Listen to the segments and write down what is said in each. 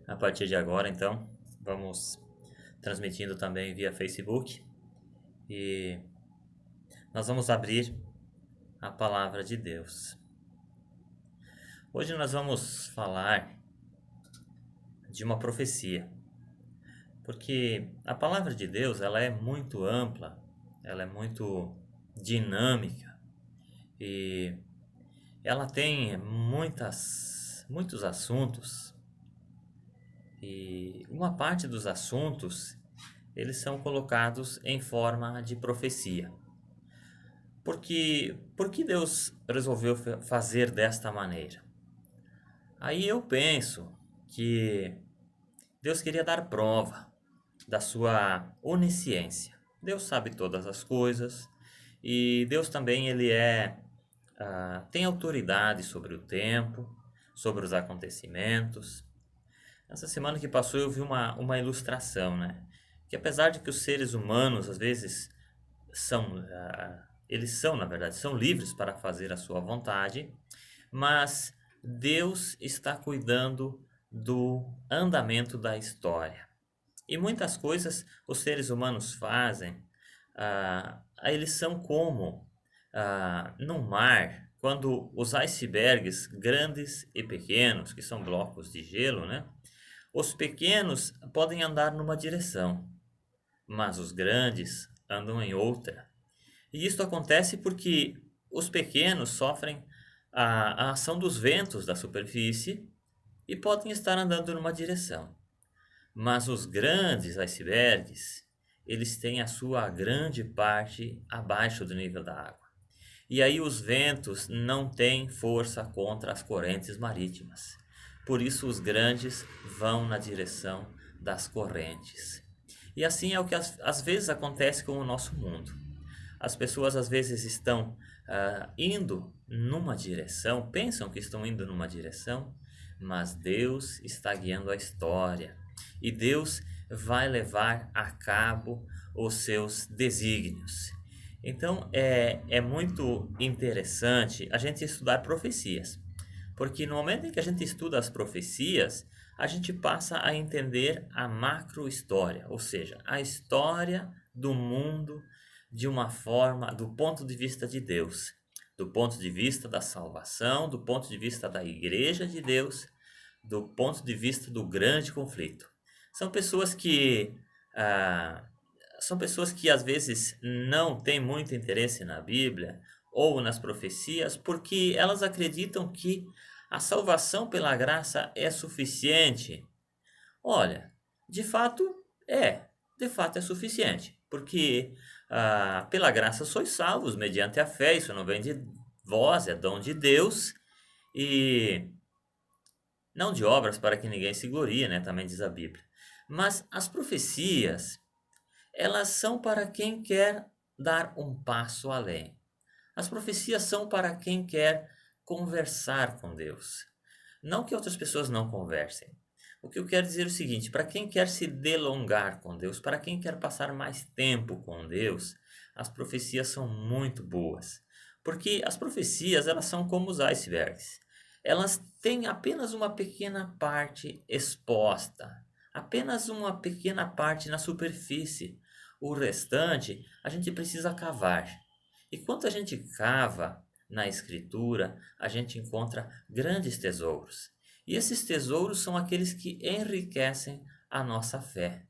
A partir de agora, então, vamos transmitindo também via Facebook e nós vamos abrir a palavra de Deus. Hoje nós vamos falar de uma profecia, porque a palavra de Deus ela é muito ampla, ela é muito dinâmica e ela tem muitos assuntos e uma parte dos assuntos eles são colocados em forma de profecia. Por que Deus resolveu fazer desta maneira? Aí eu penso que Deus queria dar prova da sua onisciência. Deus sabe todas as coisas e Deus também tem autoridade sobre o tempo, sobre os acontecimentos. Essa semana que passou eu vi uma ilustração, né? Que apesar de que os seres humanos às vezes eles são, na verdade, são livres para fazer a sua vontade, mas Deus está cuidando do andamento da história. E muitas coisas os seres humanos fazem, eles são como no mar, quando os icebergs grandes e pequenos, que são blocos de gelo, né? Os pequenos podem andar numa direção, mas os grandes andam em outra. E isto acontece porque os pequenos sofrem a ação dos ventos da superfície e podem estar andando numa direção. Mas os grandes icebergs, eles têm a sua grande parte abaixo do nível da água. E aí os ventos não têm força contra as correntes marítimas. Por isso os grandes vão na direção das correntes. E assim é o que às vezes acontece com o nosso mundo. As pessoas às vezes estão indo numa direção, pensam que estão indo numa direção, mas Deus está guiando a história e Deus vai levar a cabo os seus desígnios. Então é muito interessante a gente estudar profecias, porque no momento em que a gente estuda as profecias, a gente passa a entender a macro-história, ou seja, a história do mundo de uma forma, do ponto de vista de Deus, do ponto de vista da salvação, do ponto de vista da igreja de Deus, do ponto de vista do grande conflito. São pessoas que ah, são pessoas que às vezes não têm muito interesse na Bíblia ou nas profecias porque elas acreditam que a salvação pela graça é suficiente. Olha, de fato de fato é suficiente, porque pela graça sois salvos mediante a fé, isso não vem de vós, é dom de Deus, e não de obras para que ninguém se glorie, né? Também diz a Bíblia. Mas as profecias, elas são para quem quer dar um passo além. As profecias são para quem quer conversar com Deus. Não que outras pessoas não conversem. O que eu quero dizer é o seguinte: para quem quer se delongar com Deus, para quem quer passar mais tempo com Deus, as profecias são muito boas. Porque as profecias, elas são como os icebergs. Elas têm apenas uma pequena parte exposta, apenas uma pequena parte na superfície. O restante a gente precisa cavar. E quando a gente cava na Escritura, a gente encontra grandes tesouros. E esses tesouros são aqueles que enriquecem a nossa fé.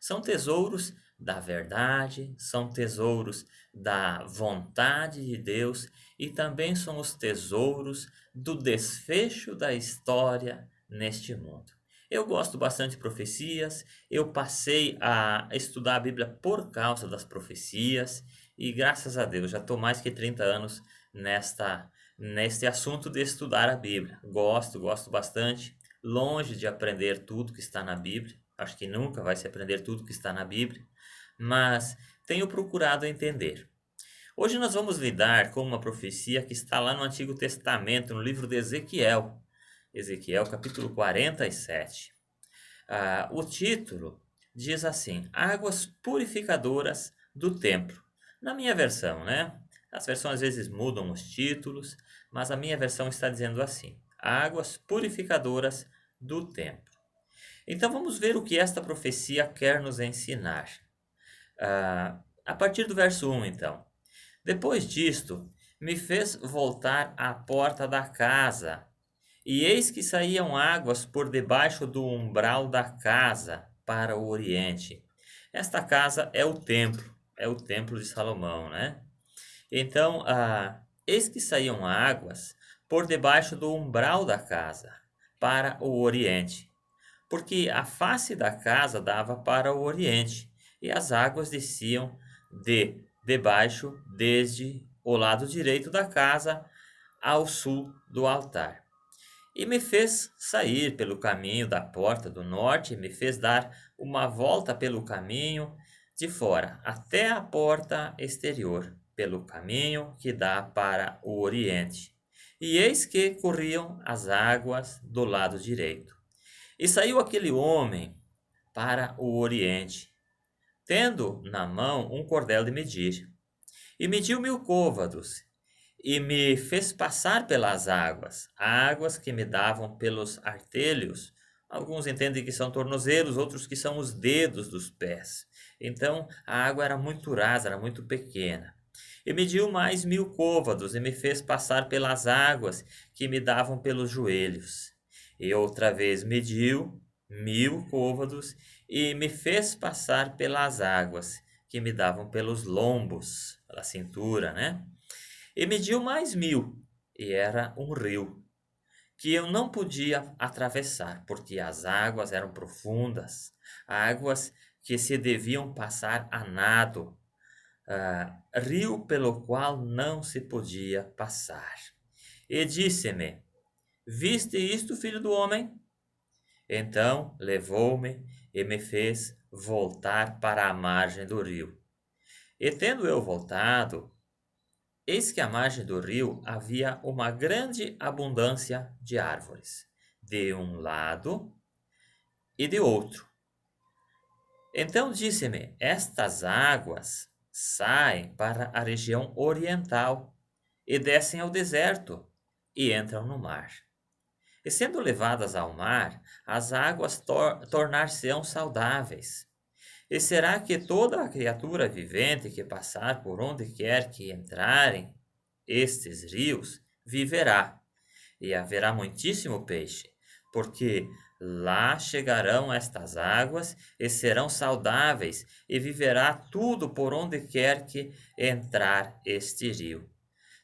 São tesouros da verdade, são tesouros da vontade de Deus e também são os tesouros do desfecho da história neste mundo. Eu gosto bastante de profecias, eu passei a estudar a Bíblia por causa das profecias e graças a Deus já estou mais que 30 anos neste assunto de estudar a Bíblia. Gosto bastante, longe de aprender tudo que está na Bíblia, acho que nunca vai se aprender tudo que está na Bíblia, mas tenho procurado entender. Hoje nós vamos lidar com uma profecia que está lá no Antigo Testamento, no livro de Ezequiel. Ezequiel, capítulo 47. O título diz assim: Águas purificadoras do templo. Na minha versão, né? As versões às vezes mudam os títulos, mas a minha versão está dizendo assim: Águas purificadoras do templo. Então vamos ver o que esta profecia quer nos ensinar. A partir do verso 1, então. Depois disto, me fez voltar à porta da casa, e eis que saíam águas por debaixo do umbral da casa para o oriente. Esta casa é o templo de Salomão, né? Então, eis que saíam águas por debaixo do umbral da casa para o oriente, porque a face da casa dava para o oriente, e as águas desciam de debaixo desde o lado direito da casa ao sul do altar. E me fez sair pelo caminho da porta do norte, e me fez dar uma volta pelo caminho de fora, até a porta exterior, pelo caminho que dá para o oriente. E eis que corriam as águas do lado direito. E saiu aquele homem para o oriente, tendo na mão um cordel de medir. E mediu 1000 côvados, e me fez passar pelas águas, águas que me davam pelos artelhos. Alguns entendem que são tornozelos, outros que são os dedos dos pés. Então a água era muito rasa, era muito pequena. E mediu mais 1000 côvados, e me fez passar pelas águas que me davam pelos joelhos. E outra vez mediu 1000 côvados, e me fez passar pelas águas que me davam pelos lombos, pela cintura, né? E mediu mais 1000, e era um rio, que eu não podia atravessar, porque as águas eram profundas, águas que se deviam passar a nado, rio pelo qual não se podia passar. E disse-me: Viste isto, filho do homem? Então levou-me e me fez voltar para a margem do rio. E tendo eu voltado, eis que à margem do rio havia uma grande abundância de árvores, de um lado e de outro. Então disse-me: Estas águas saem para a região oriental e descem ao deserto e entram no mar. E sendo levadas ao mar, as águas tornar-se-ão saudáveis. E será que toda a criatura vivente que passar por onde quer que entrarem estes rios viverá, e haverá muitíssimo peixe, porque lá chegarão estas águas e serão saudáveis, e viverá tudo por onde quer que entrar este rio.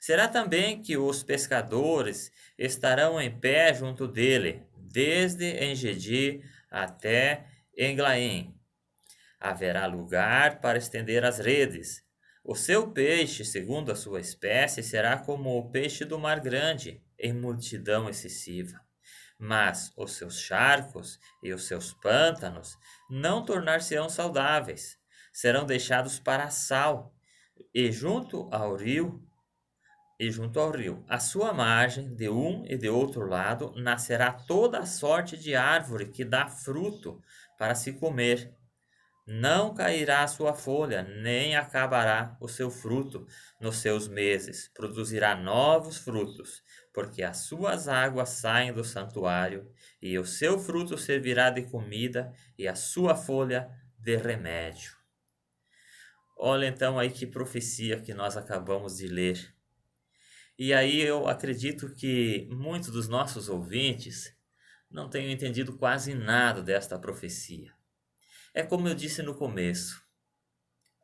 Será também que os pescadores estarão em pé junto dele, desde Engedi até Englaim. Haverá lugar para estender as redes. O seu peixe, segundo a sua espécie, será como o peixe do mar grande, em multidão excessiva. Mas os seus charcos e os seus pântanos não tornar-se-ão saudáveis, serão deixados para a sal, e junto ao rio, à sua margem, de um e de outro lado, nascerá toda a sorte de árvore que dá fruto para se comer. Não cairá a sua folha, nem acabará o seu fruto nos seus meses. Produzirá novos frutos, porque as suas águas saem do santuário, e o seu fruto servirá de comida, e a sua folha de remédio. Olha então aí que profecia que nós acabamos de ler. E aí eu acredito que muitos dos nossos ouvintes não tenham entendido quase nada desta profecia. É como eu disse no começo,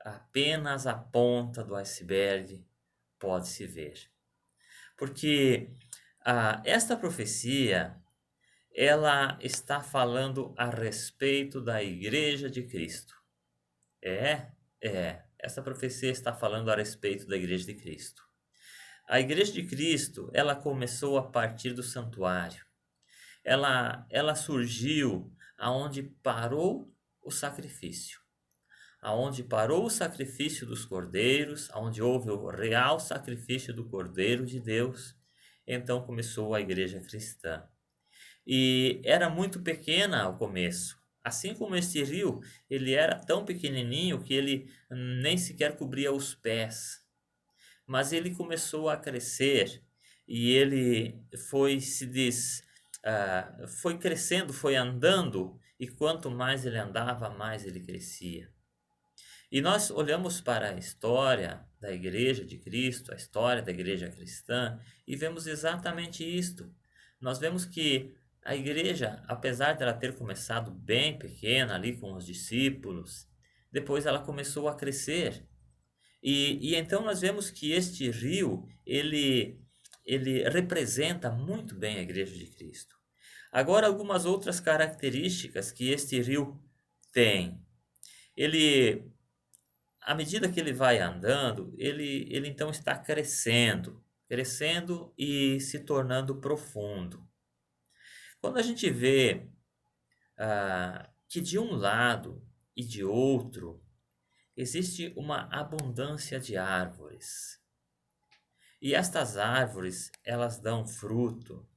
apenas a ponta do iceberg pode-se ver. Porque esta profecia, ela está falando a respeito da Igreja de Cristo. Essa profecia está falando a respeito da Igreja de Cristo. A Igreja de Cristo, ela começou a partir do santuário. Ela surgiu aonde parou o sacrifício. Aonde parou o sacrifício dos cordeiros, aonde houve o real sacrifício do Cordeiro de Deus, então começou a igreja cristã. E era muito pequena ao começo. Assim como este rio, ele era tão pequenininho que ele nem sequer cobria os pés. Mas ele começou a crescer e ele foi foi crescendo, foi andando, e quanto mais ele andava, mais ele crescia. E nós olhamos para a história da Igreja de Cristo, a história da Igreja cristã, e vemos exatamente isto. Nós vemos que a igreja, apesar de ela ter começado bem pequena ali com os discípulos, depois ela começou a crescer. E então nós vemos que este rio, ele representa muito bem a Igreja de Cristo. Agora, algumas outras características que este rio tem. Ele, à medida que ele vai andando, ele então está crescendo, crescendo e se tornando profundo. Quando a gente vê que de um lado e de outro existe uma abundância de árvores, e estas árvores elas dão fruto,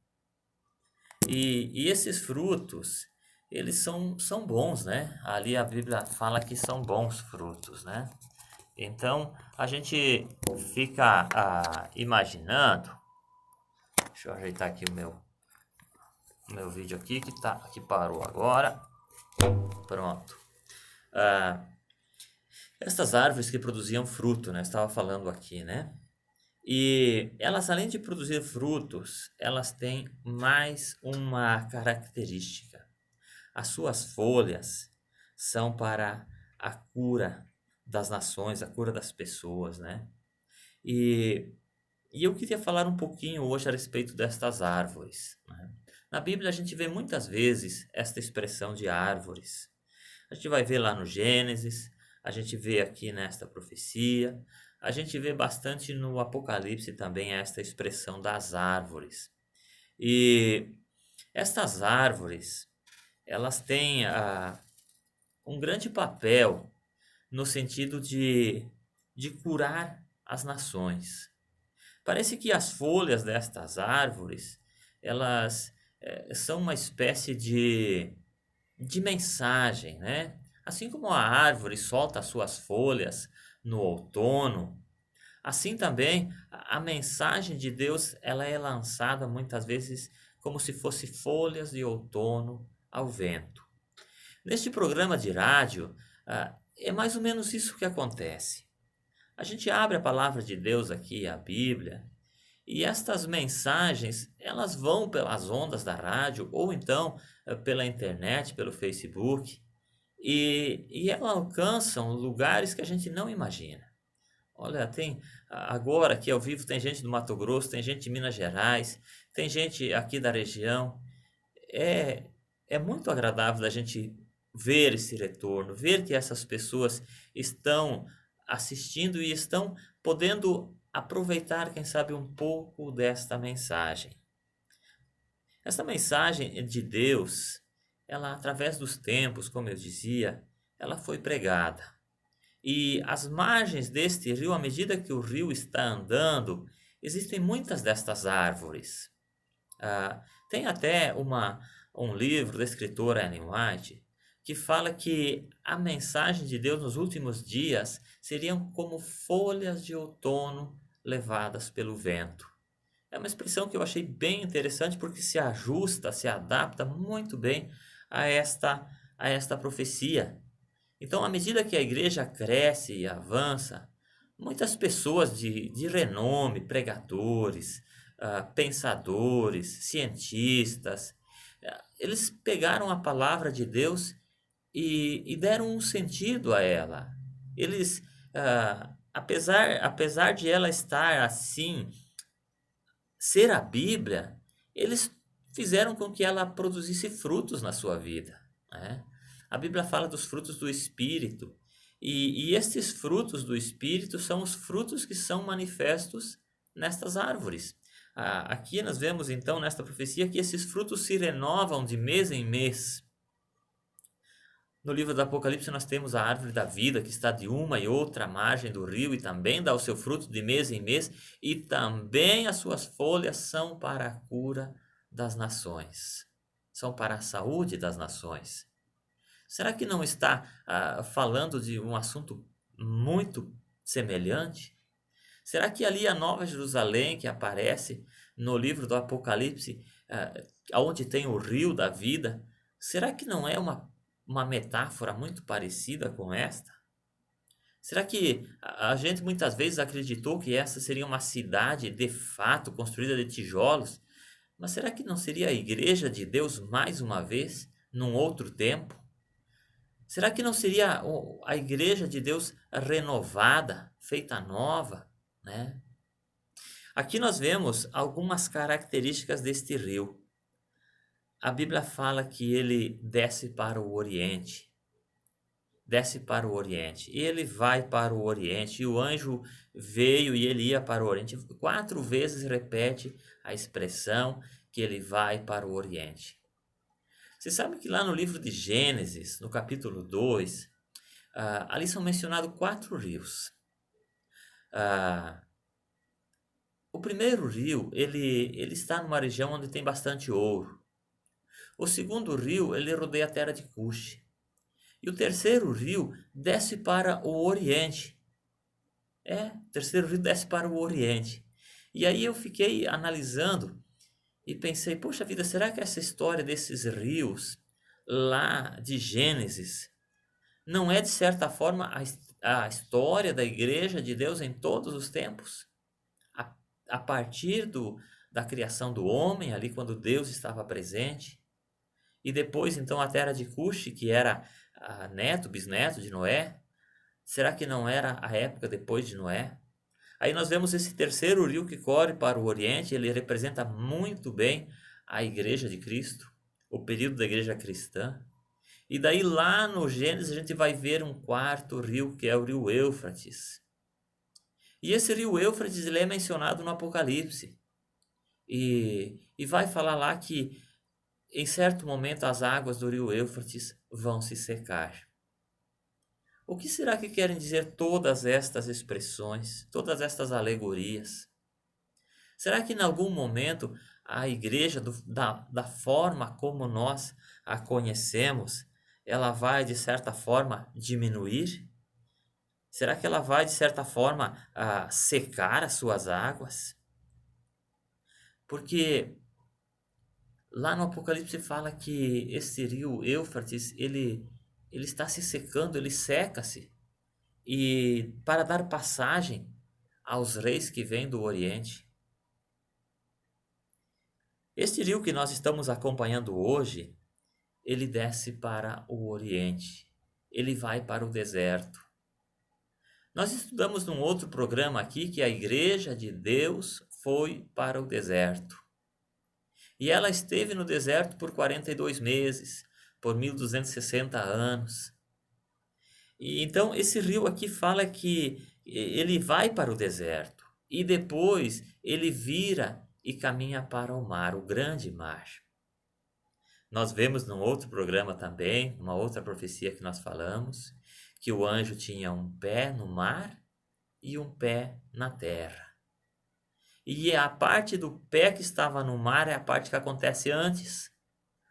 e esses frutos eles são bons, né? Ali a Bíblia fala que são bons frutos, né? Então a gente fica imaginando. Deixa eu ajeitar aqui o meu vídeo aqui que parou agora. Pronto. Essas árvores que produziam fruto, né? Estava falando aqui, né? E elas, além de produzir frutos, elas têm mais uma característica. As suas folhas são para a cura das nações, a cura das pessoas, né? E, e eu queria falar um pouquinho hoje a respeito destas árvores, né? Na Bíblia a gente vê muitas vezes esta expressão de árvores. A gente vai ver lá no Gênesis, a gente vê aqui nesta profecia, a gente vê bastante no Apocalipse também esta expressão das árvores. E estas árvores, elas têm um grande papel no sentido de curar as nações. Parece que as folhas destas árvores, elas são uma espécie de mensagem, né? Assim como a árvore solta as suas folhas no outono, assim também a mensagem de Deus, ela é lançada muitas vezes como se fosse folhas de outono ao vento. Neste programa de rádio, é mais ou menos isso que acontece. A gente abre a palavra de Deus aqui, a Bíblia, e estas mensagens, elas vão pelas ondas da rádio ou então pela internet, pelo Facebook, e elas alcançam lugares que a gente não imagina. Olha, tem agora aqui ao vivo tem gente do Mato Grosso, tem gente de Minas Gerais, tem gente aqui da região. É, é muito agradável a gente ver esse retorno, ver que essas pessoas estão assistindo e estão podendo aproveitar, quem sabe, um pouco desta mensagem. Esta mensagem de Deus, ela através dos tempos, como eu dizia, ela foi pregada. E as margens deste rio, à medida que o rio está andando, existem muitas destas árvores. Tem até um livro da escritora Ellen White que fala que a mensagem de Deus nos últimos dias seriam como folhas de outono levadas pelo vento. É uma expressão que eu achei bem interessante porque se ajusta, se adapta muito bem a esta profecia. Então, à medida que a igreja cresce e avança, muitas pessoas de renome, pregadores, pensadores, cientistas, eles pegaram a palavra de Deus e deram um sentido a ela. Eles, apesar de ela estar assim, ser a Bíblia, eles fizeram com que ela produzisse frutos na sua vida, né? A Bíblia fala dos frutos do Espírito, e estes frutos do Espírito são os frutos que são manifestos nestas árvores. Aqui nós vemos então nesta profecia que esses frutos se renovam de mês em mês. No livro do Apocalipse nós temos a árvore da vida que está de uma e outra margem do rio e também dá o seu fruto de mês em mês, e também as suas folhas são para a cura das nações, são para a saúde das nações. Será que não está falando de um assunto muito semelhante? Será que ali a Nova Jerusalém que aparece no livro do Apocalipse, onde tem o rio da vida, será que não é uma metáfora muito parecida com esta? Será que a gente muitas vezes acreditou que essa seria uma cidade de fato construída de tijolos? Mas será que não seria a igreja de Deus mais uma vez, num outro tempo? Será que não seria a igreja de Deus renovada, feita nova, né? Aqui nós vemos algumas características deste rio. A Bíblia fala que ele desce para o Oriente, desce para o Oriente, e ele vai para o Oriente, e o anjo veio e ele ia para o Oriente. 4 vezes repete a expressão que ele vai para o Oriente. Você sabe que lá no livro de Gênesis, no capítulo 2, ali são mencionados 4 rios. Ah, o primeiro rio, ele está numa região onde tem bastante ouro. O segundo rio, ele rodeia a terra de Cuxi. E o terceiro rio desce para o Oriente. O terceiro rio desce para o Oriente. E aí eu fiquei analisando e pensei, poxa vida, será que essa história desses rios lá de Gênesis não é de certa forma a história da igreja de Deus em todos os tempos? A, a partir da criação do homem, ali quando Deus estava presente, e depois então a terra de Cuxi, que era neto, bisneto de Noé, será que não era a época depois de Noé? Aí nós vemos esse terceiro rio que corre para o Oriente, ele representa muito bem a igreja de Cristo, o período da igreja cristã. E daí lá no Gênesis a gente vai ver um quarto rio, que é o rio Eufrates. E esse rio Eufrates ele é mencionado no Apocalipse. E vai falar lá que em certo momento as águas do rio Eufrates vão se secar. O que será que querem dizer todas estas expressões, todas estas alegorias? Será que em algum momento a igreja, da forma como nós a conhecemos, ela vai de certa forma diminuir? Será que ela vai de certa forma secar as suas águas? Porque lá no Apocalipse fala que esse rio Eufrates, ele está se secando, ele seca-se, e para dar passagem aos reis que vêm do Oriente. Este rio que nós estamos acompanhando hoje, ele desce para o Oriente, ele vai para o deserto. Nós estudamos num outro programa aqui que a igreja de Deus foi para o deserto. E ela esteve no deserto por 42 meses, por 1260 anos. E então esse rio aqui fala que ele vai para o deserto e depois ele vira e caminha para o mar, o grande mar. Nós vemos num outro programa também, uma outra profecia que nós falamos, que o anjo tinha um pé no mar e um pé na terra. E a parte do pé que estava no mar é a parte que acontece antes.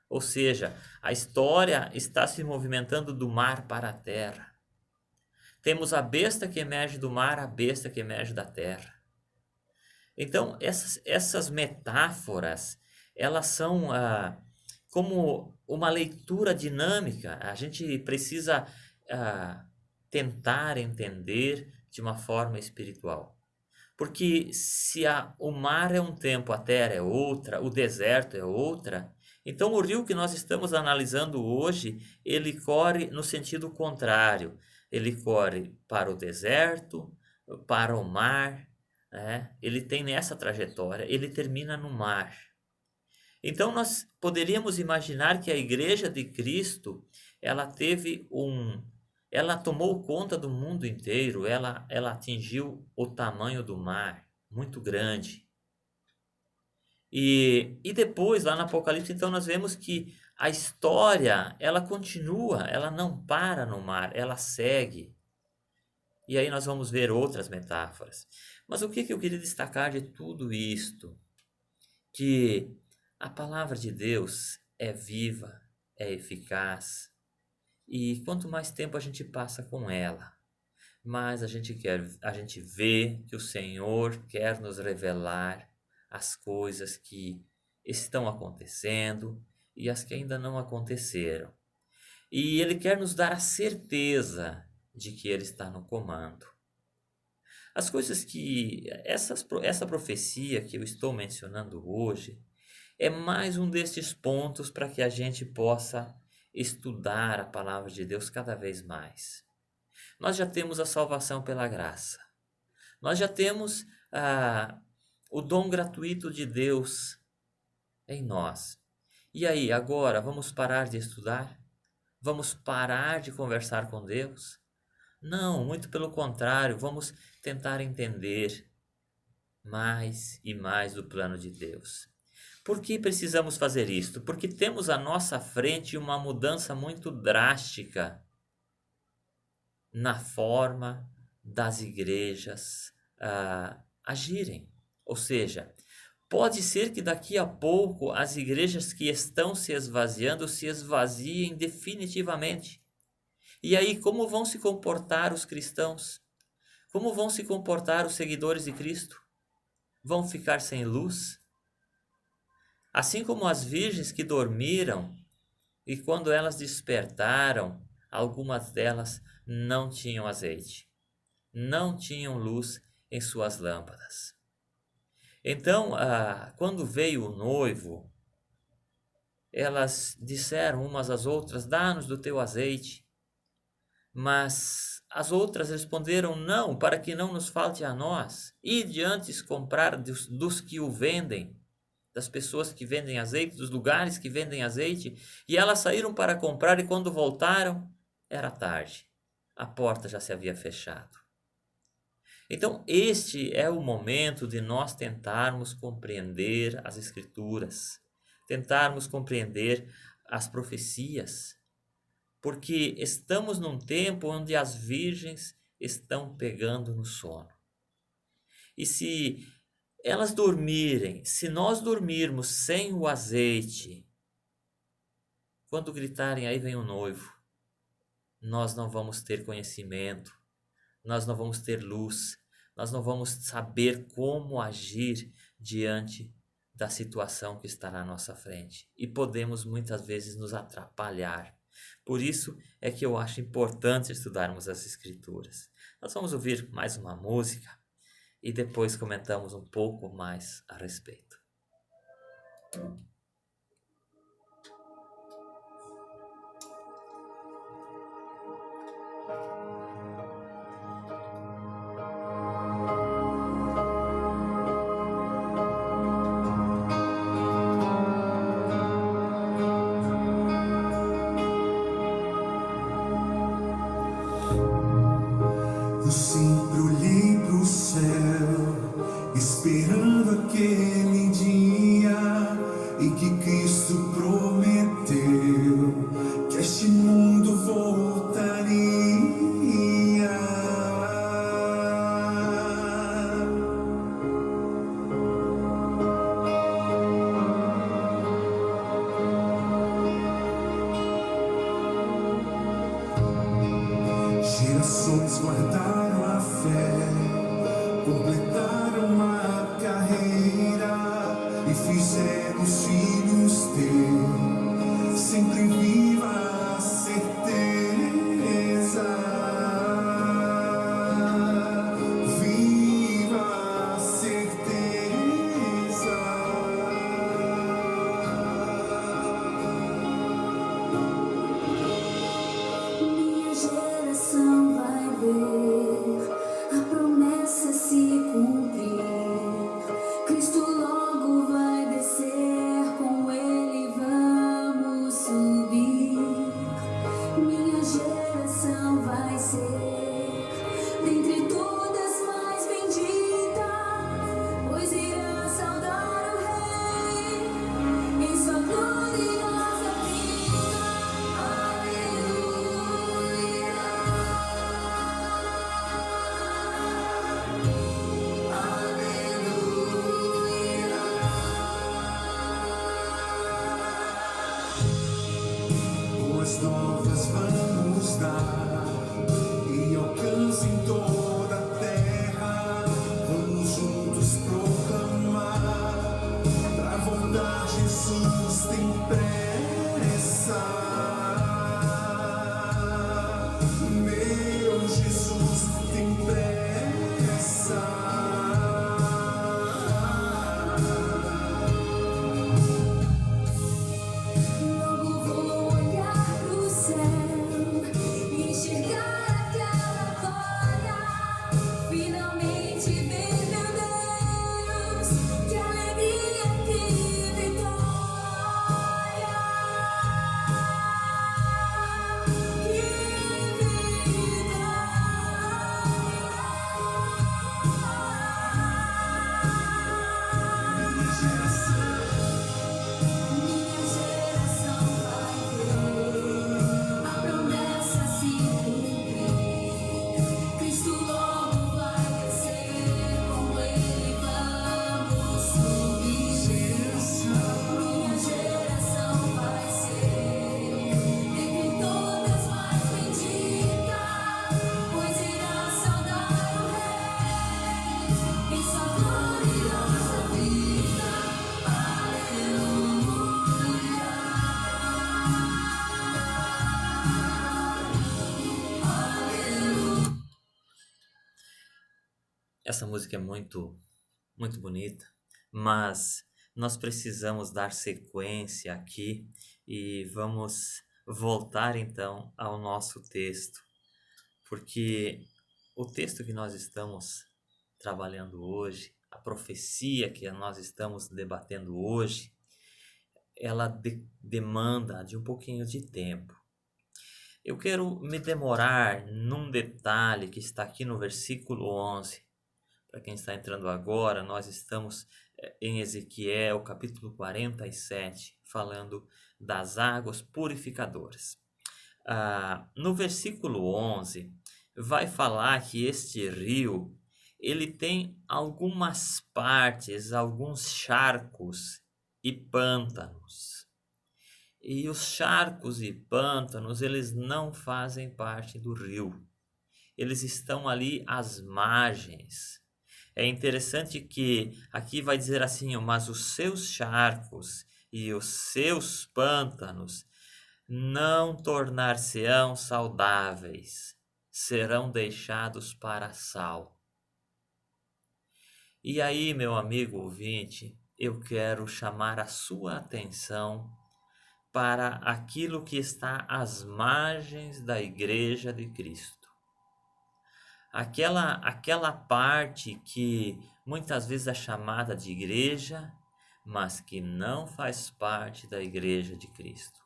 Ou seja, a história está se movimentando do mar para a terra. Temos a besta que emerge do mar, a besta que emerge da terra. Então, essas metáforas, elas são como uma leitura dinâmica. A gente precisa tentar entender de uma forma espiritual. Porque se o mar é um tempo, a terra é outra, o deserto é outra, então o rio que nós estamos analisando hoje, ele corre no sentido contrário. Ele corre para o deserto, para o mar, né? Ele tem nessa trajetória, ele termina no mar. Então nós poderíamos imaginar que a igreja de Cristo, ela tomou conta do mundo inteiro, ela atingiu o tamanho do mar, muito grande. E depois, lá no Apocalipse, então nós vemos que a história, ela continua, ela não para no mar, ela segue. E aí nós vamos ver outras metáforas. Mas o que eu queria destacar de tudo isto? Que a palavra de Deus é viva, é eficaz, e quanto mais tempo a gente passa com ela, mais a gente vê que o Senhor quer nos revelar as coisas que estão acontecendo e as que ainda não aconteceram. E Ele quer nos dar a certeza de que Ele está no comando. As coisas que essa profecia que eu estou mencionando hoje é mais um destes pontos para que a gente possa estudar a palavra de Deus cada vez mais. Nós já temos a salvação pela graça. Nós já temos o dom gratuito de Deus em nós. E aí, agora, vamos parar de estudar? Vamos parar de conversar com Deus? Não, muito pelo contrário, vamos tentar entender mais e mais do plano de Deus. Por que precisamos fazer isto? Porque temos à nossa frente uma mudança muito drástica na forma das igrejas agirem. Ou seja, pode ser que daqui a pouco as igrejas que estão se esvaziando se esvaziem definitivamente. E aí, como vão se comportar os cristãos? Como vão se comportar os seguidores de Cristo? Vão ficar sem luz? Assim como as virgens que dormiram e quando elas despertaram, algumas delas não tinham azeite, não tinham luz em suas lâmpadas. Então, quando veio o noivo, elas disseram umas às outras: dá-nos do teu azeite. Mas as outras responderam: não, para que não nos falte a nós. Ide antes comprar dos que o vendem, das pessoas que vendem azeite, dos lugares que vendem azeite. E elas saíram para comprar e quando voltaram, era tarde. A porta já se havia fechado. Então, este é o momento de nós tentarmos compreender as Escrituras, tentarmos compreender as profecias, porque estamos num tempo onde as virgens estão pegando no sono. E se elas dormirem, se nós dormirmos sem o azeite, quando gritarem aí vem o noivo, nós não vamos ter conhecimento, nós não vamos ter luz, nós não vamos saber como agir diante da situação que está na nossa frente. E podemos muitas vezes nos atrapalhar. Por isso é que eu acho importante estudarmos as Escrituras. Nós vamos ouvir mais uma música e depois comentamos um pouco mais a respeito. Eu sempre olhei pro céu, esperando aquele dia em que Cristo prometeu que este mundo voltaria. Gerações guardaram a fé, completaram a carreira e fizeram os filhos ter sempre viva a certeza, viva a certeza. Minha geração vai ver a promessa se cumprir. Cristo logo vai descer, com Ele vamos subir. Minha geração vai ser dentre todas mais bendita, pois irá saudar o Rei em sua gloriosa vinda. Aleluia, Boas novas vamos dar e alcancem toda a terra. Vamos juntos proclamar pra voltar Jesus. Essa música é muito bonita, mas nós precisamos dar sequência aqui e vamos voltar então ao nosso texto, porque o texto que nós estamos trabalhando hoje, a profecia que nós estamos debatendo hoje, ela demanda de um pouquinho de tempo. Eu quero me demorar num detalhe que está aqui no versículo 11. Para quem está entrando agora, nós estamos em Ezequiel, capítulo 47, falando das águas purificadoras. No versículo 11, vai falar que este rio, ele tem algumas partes, alguns charcos e pântanos. E os charcos e pântanos, eles não fazem parte do rio. Eles estão ali às margens. É interessante que aqui vai dizer assim, mas os seus charcos e os seus pântanos não tornar-se-ão saudáveis, serão deixados para sal. E aí, meu amigo ouvinte, eu quero chamar a sua atenção para aquilo que está às margens da Igreja de Cristo. Aquela parte que muitas vezes é chamada de igreja, mas que não faz parte da Igreja de Cristo.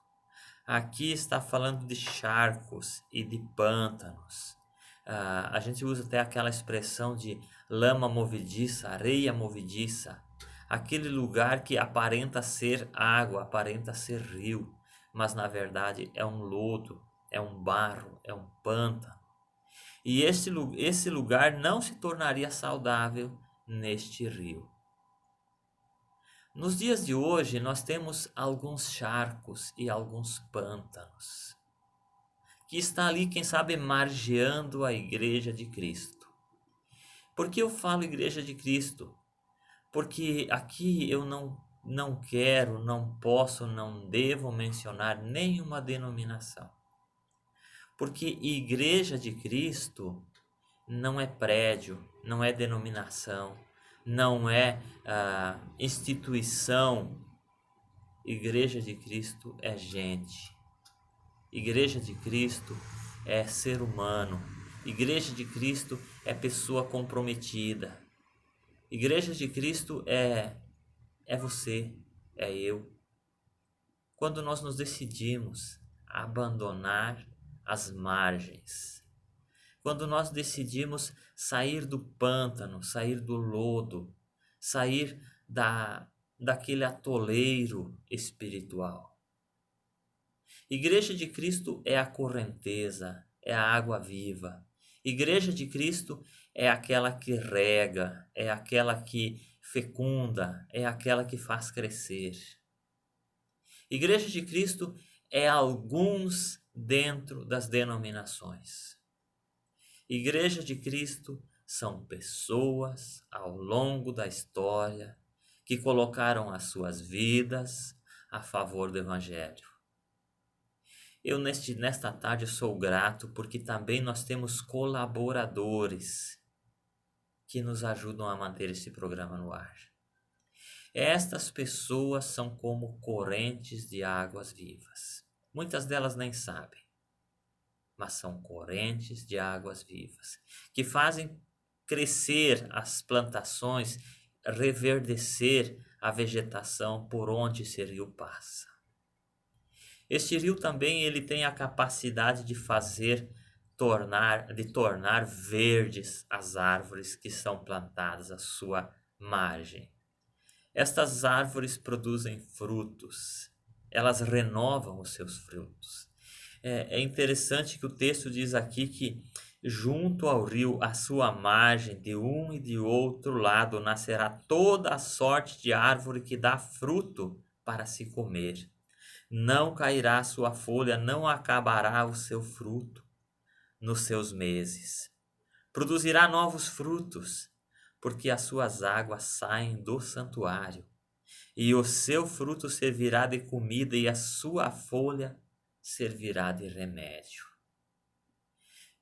Aqui está falando de charcos e de pântanos. A gente usa até aquela expressão de lama movediça, areia movediça. Aquele lugar que aparenta ser água, aparenta ser rio, mas na verdade é um lodo, é um barro, é um pântano. E esse lugar não se tornaria saudável neste rio. Nos dias de hoje, nós temos alguns charcos e alguns pântanos, que está ali, quem sabe, margeando a Igreja de Cristo. Por que eu falo Igreja de Cristo? Porque aqui eu não quero, não posso, não devo mencionar nenhuma denominação. Porque Igreja de Cristo não é prédio, não é denominação, não é instituição. Igreja de Cristo é gente. Igreja de Cristo é ser humano. Igreja de Cristo é pessoa comprometida. Igreja de Cristo é você, é eu. Quando nós nos decidimos a abandonar as margens, quando nós decidimos sair do pântano, sair do lodo, sair daquele atoleiro espiritual. Igreja de Cristo é a correnteza, é a água viva. Igreja de Cristo é aquela que rega, é aquela que fecunda, é aquela que faz crescer. Igreja de Cristo é alguns dentro das denominações. Igreja de Cristo são pessoas ao longo da história que colocaram as suas vidas a favor do Evangelho. Eu nesta tarde sou grato porque também nós temos colaboradores que nos ajudam a manter esse programa no ar. Estas pessoas são como correntes de águas vivas. Muitas delas nem sabem, mas são correntes de águas vivas, que fazem crescer as plantações, reverdecer a vegetação por onde esse rio passa. Este rio também ele tem a capacidade de tornar verdes as árvores que são plantadas à sua margem. Estas árvores produzem frutos, elas renovam os seus frutos. É interessante que o texto diz aqui que junto ao rio, à sua margem, de um e de outro lado, nascerá toda a sorte de árvore que dá fruto para se comer. Não cairá a sua folha, não acabará o seu fruto nos seus meses. Produzirá novos frutos, porque as suas águas saem do santuário, e o seu fruto servirá de comida, e a sua folha servirá de remédio.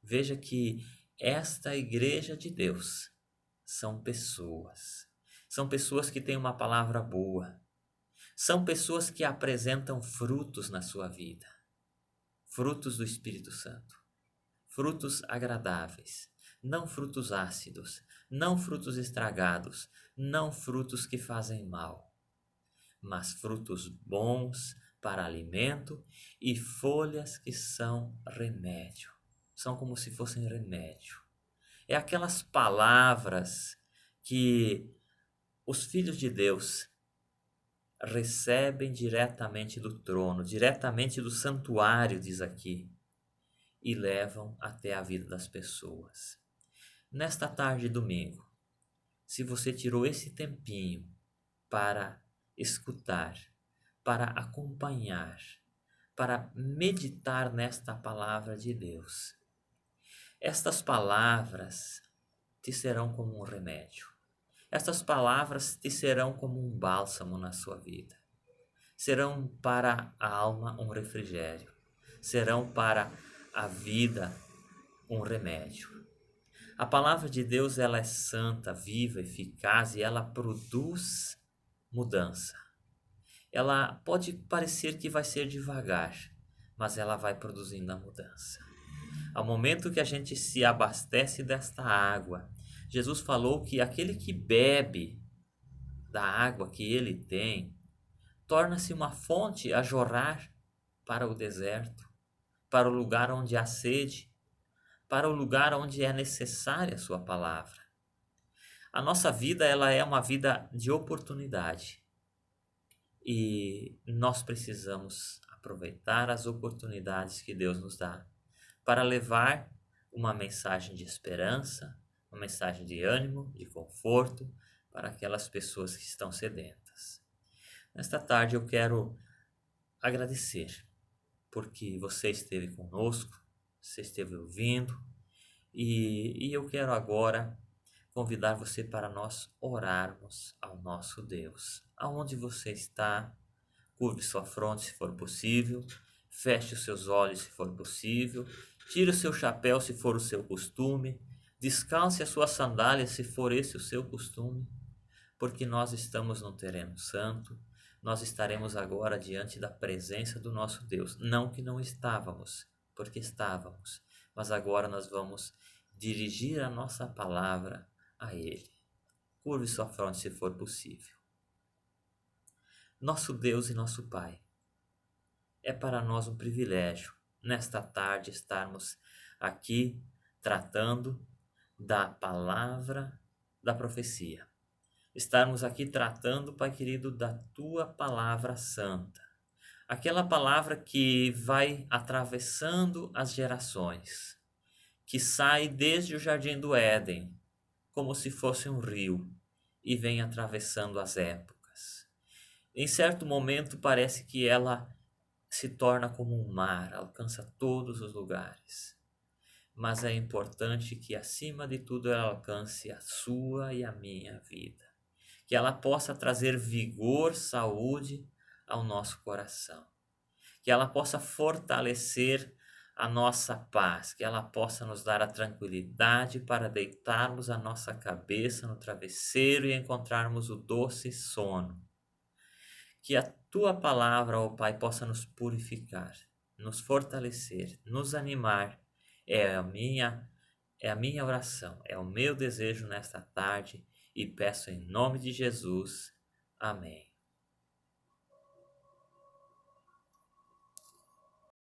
Veja que esta Igreja de Deus são pessoas. São pessoas que têm uma palavra boa. São pessoas que apresentam frutos na sua vida. Frutos do Espírito Santo. Frutos agradáveis. Não frutos ácidos. Não frutos estragados. Não frutos que fazem mal. Mas frutos bons para alimento e folhas que são remédio. São como se fossem remédio. É aquelas palavras que os filhos de Deus recebem diretamente do trono, diretamente do santuário, diz aqui, e levam até a vida das pessoas. Nesta tarde de domingo, se você tirou esse tempinho para escutar, para acompanhar, para meditar nesta palavra de Deus, estas palavras te serão como um remédio. Estas palavras te serão como um bálsamo na sua vida. Serão para a alma um refrigério. Serão para a vida um remédio. A palavra de Deus, ela é santa, viva, eficaz e ela produz mudança. Ela pode parecer que vai ser devagar, mas ela vai produzindo a mudança. Ao momento que a gente se abastece desta água, Jesus falou que aquele que bebe da água que ele tem, torna-se uma fonte a jorrar para o deserto, para o lugar onde há sede, para o lugar onde é necessária a sua palavra. A nossa vida, ela é uma vida de oportunidade. E nós precisamos aproveitar as oportunidades que Deus nos dá para levar uma mensagem de esperança, uma mensagem de ânimo, de conforto para aquelas pessoas que estão sedentas. Nesta tarde eu quero agradecer porque você esteve conosco, você esteve ouvindo e eu quero agora convidar você para nós orarmos ao nosso Deus. Aonde você está, curve sua fronte se for possível, feche os seus olhos se for possível, tire o seu chapéu se for o seu costume, descalce as suas sandálias se for esse o seu costume, porque nós estamos no terreno santo, nós estaremos agora diante da presença do nosso Deus. Não que não estávamos, porque estávamos, mas agora nós vamos dirigir a nossa palavra a Ele. Curve sua fronte se for possível. Nosso Deus e nosso Pai, é para nós um privilégio, nesta tarde, estarmos aqui tratando da palavra da profecia. Estarmos aqui tratando, Pai querido, da Tua palavra santa. Aquela palavra que vai atravessando as gerações, que sai desde o Jardim do Éden, como se fosse um rio, e vem atravessando as épocas. Em certo momento parece que ela se torna como um mar, alcança todos os lugares. Mas é importante que, acima de tudo, ela alcance a sua e a minha vida. Que ela possa trazer vigor, saúde ao nosso coração. Que ela possa fortalecer a nossa paz. Que ela possa nos dar a tranquilidade para deitarmos a nossa cabeça no travesseiro e encontrarmos o doce sono. Que a Tua palavra, ó Pai, possa nos purificar, nos fortalecer, nos animar. É a minha oração, é o meu desejo nesta tarde e peço em nome de Jesus. Amém.